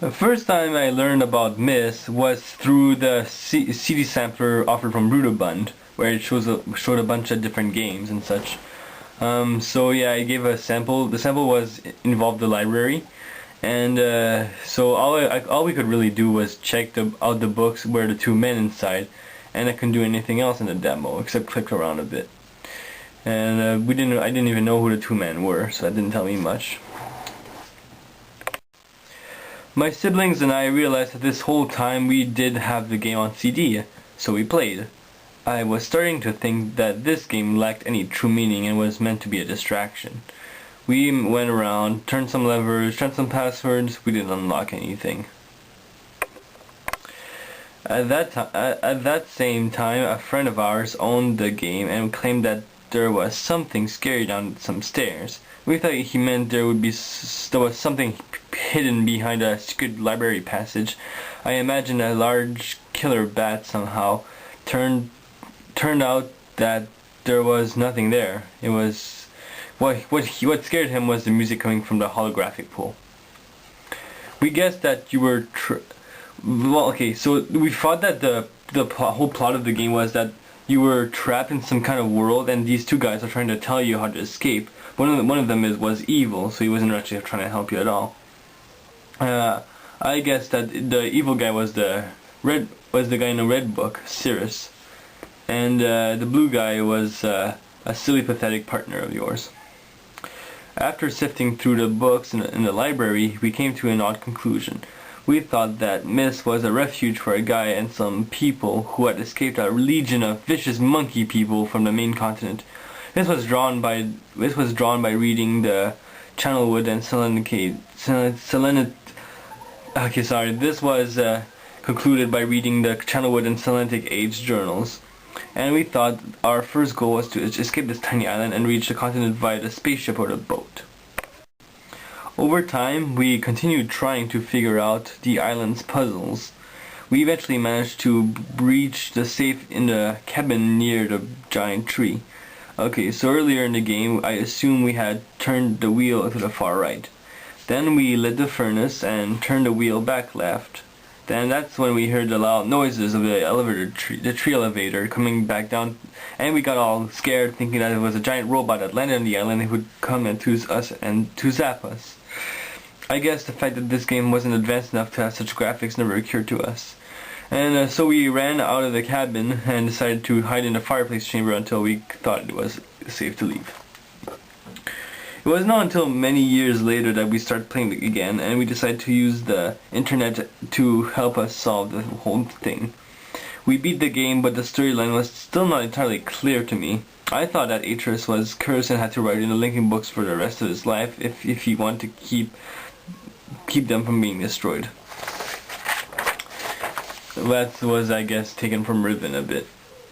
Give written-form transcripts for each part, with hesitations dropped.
The first time I learned about MYST was through the CD sampler offered from Brudabund, where it showed a bunch of different games and such. So yeah, I gave a sample. The sample involved the library, and so all we could really do was check out the books where the two men inside, and I couldn't do anything else in the demo except click around a bit. And I didn't even know who the two men were, so that didn't tell me much. My siblings and I realized that this whole time we did have the game on CD, so we played. I was starting to think that this game lacked any true meaning and was meant to be a distraction. We went around, turned some levers, tried some passwords, we didn't unlock anything. At that same time, a friend of ours owned the game and claimed that there was something scary down some stairs. We thought he meant there was something hidden behind a secret library passage. I imagined a large killer bat somehow. Turned out that there was nothing there. It was what scared him was the music coming from the holographic pool. We guessed that you were so we thought that the whole plot of the game was that you were trapped in some kind of world, and these two guys are trying to tell you how to escape. One of them was evil, so he wasn't actually trying to help you at all. I guess that the evil guy was the guy in the red book, Cirrus, and the blue guy was a silly, pathetic partner of yours. After sifting through the books in the library, we came to an odd conclusion. We thought that MYST was a refuge for a guy and some people who had escaped a legion of vicious monkey people from the main continent. This was drawn by reading the Channelwood and This was concluded by reading the Channelwood and Selenic Age journals. And we thought our first goal was to escape this tiny island and reach the continent via the spaceship or the boat. Over time, we continued trying to figure out the island's puzzles. We eventually managed to breach the safe in the cabin near the giant tree. Okay, so earlier in the game, I assume we had turned the wheel to the far right. Then we lit the furnace and turned the wheel back left. Then that's when we heard the loud noises of the tree elevator coming back down, and we got all scared thinking that it was a giant robot that landed on the island and would come and to zap us. I guess the fact that this game wasn't advanced enough to have such graphics never occurred to us. And so we ran out of the cabin and decided to hide in the fireplace chamber until we thought it was safe to leave. It was not until many years later that we started playing it again, and we decided to use the internet to help us solve the whole thing. We beat the game, but the storyline was still not entirely clear to me. I thought that Atreus was cursed and had to write in the linking books for the rest of his life if he wanted to keep them from being destroyed. That was, I guess, taken from Riven a bit.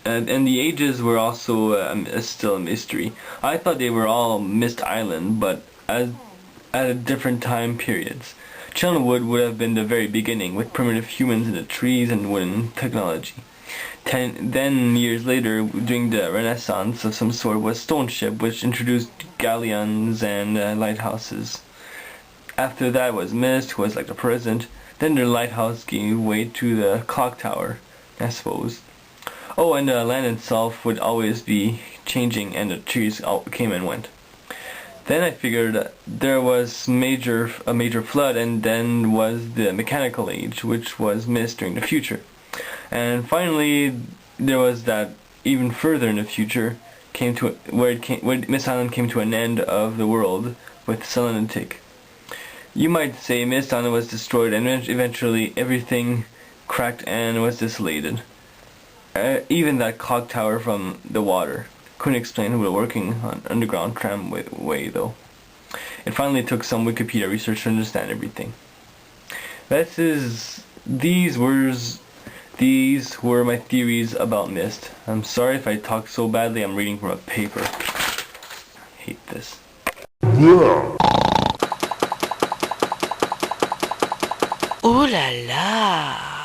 And the ages were also still a mystery. I thought they were all MYST Island, but at different time periods. Chillwood would have been the very beginning, with primitive humans in the trees and wooden technology. Then years later, during the Renaissance of some sort, was Stone Ship, which introduced galleons and lighthouses. After that was MYST, who was like the present. Then the lighthouse gave way to the clock tower, I suppose. Oh, and the land itself would always be changing, and the trees came and went. Then I figured that there was a major flood, and then was the mechanical age, which was MYST during the future. And finally, there was that even further in the future, where MYST Island came to an end of the world with Selenitic. You might say MYST Island was destroyed, and eventually everything cracked and was desolated. Even that clock tower from the water. Couldn't explain who was working on underground tramway though. It finally took some Wikipedia research to understand everything. These were my theories about MYST. I'm sorry if I talk so badly. I'm reading from a paper. I hate this. Ooh la la!